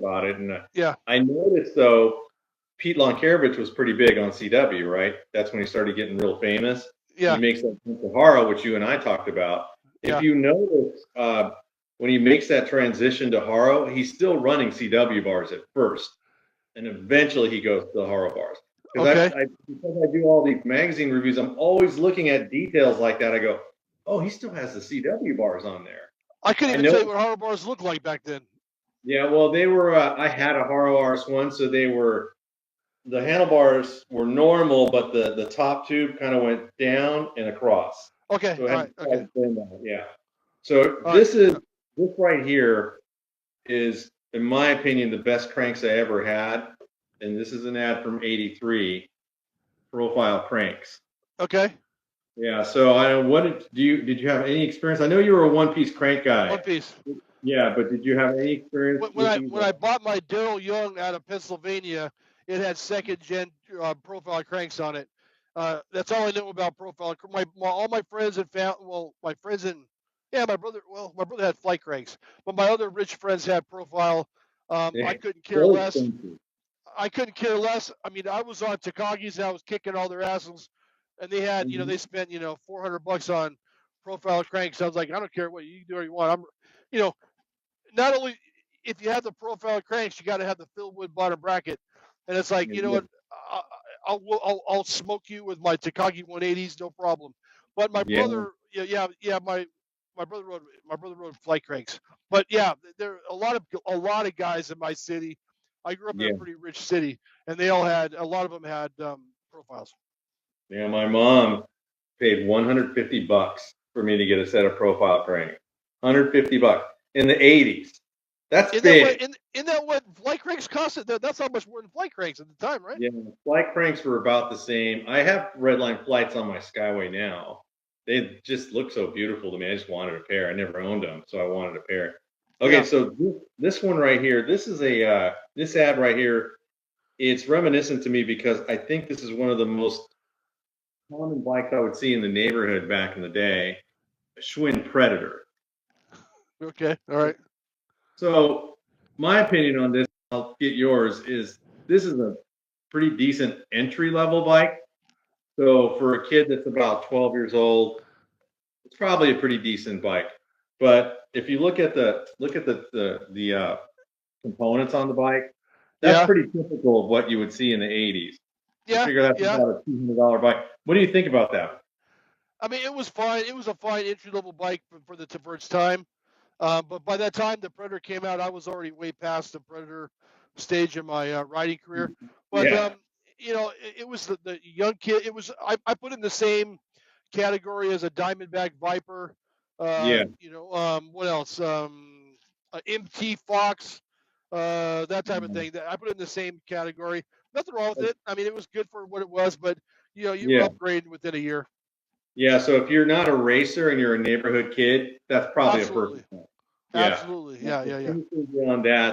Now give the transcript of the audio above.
about it. And Yeah. I noticed, though, Pete Lonkarovich was pretty big on CW, right? That's when he started getting real famous. Yeah. He makes that jump to Haro, which you and I talked about. Yeah. If you notice, when he makes that transition to Haro, he's still running CW bars at first, and eventually he goes to the Haro bars. Because because I do all these magazine reviews, I'm always looking at details like that. I go, oh, he still has the CW bars on there. I couldn't even tell you what Haro bars looked like back then. Yeah, well, they were. I had a Haro RS1, so the handlebars were normal, but the top tube kind of went down and across. Okay. So all right. Okay. Yeah. So this right here is, in my opinion, the best cranks I ever had, and this is an ad from '83, Profile Cranks. Okay. Yeah. So did you have any experience? I know you were a one-piece crank guy. One piece. Yeah, but did you have any experience? When I bought my Daryl Young out of Pennsylvania, it had second gen profile cranks on it. That's all I knew about profile. All my friends had found. Well, my friends and my brother. Well, my brother had flight cranks, but my other rich friends had profile. I couldn't care less. I couldn't care less. I mean, I was on Takagi's and I was kicking all their asses, and they had, they spent, $400 on profile cranks. I was like, I don't care what you can do what you want. Not only if you have the profile cranks, you got to have the Philwood bottom bracket, and it's like, you know what, I'll smoke you with my Takagi 180s, no problem. But my brother, my brother rode flight cranks. But yeah, there are a lot of guys in my city. I grew up in a pretty rich city, and a lot of them had profiles. Yeah, my mom paid $150 for me to get a set of profile cranks. $150 in the '80s. That's big. Isn't that what flight cranks costed? That's how much more than flight cranks at the time, right? Yeah, flight cranks were about the same. I have Redline flights on my Skyway now. They just look so beautiful to me. I just wanted a pair. I never owned them, so I wanted a pair. Okay, so this one right here, this is this ad right here. It's reminiscent to me because I think this is one of the most common bikes I would see in the neighborhood back in the day, a Schwinn Predator. Okay, all right. So my opinion on this, I'll get yours, is this is a pretty decent entry-level bike. So for a kid that's about 12 years old, it's probably a pretty decent bike. But if you look at the components on the bike, that's pretty typical of what you would see in the '80s. I figure that's about a $200 bike. What do you think about that? I mean, it was fine. It was a fine entry-level bike for its time. But by that time the Predator came out, I was already way past the Predator stage in my riding career. But it was the young kid. It was I put in the same category as a Diamondback Viper. What else? MT Fox, that type of thing. I put it in the same category. Nothing wrong with it. I mean, it was good for what it was, but you were upgrading within a year. Yeah, so if you're not a racer and you're a neighborhood kid, that's probably a perfect one. Absolutely. Yeah. On that.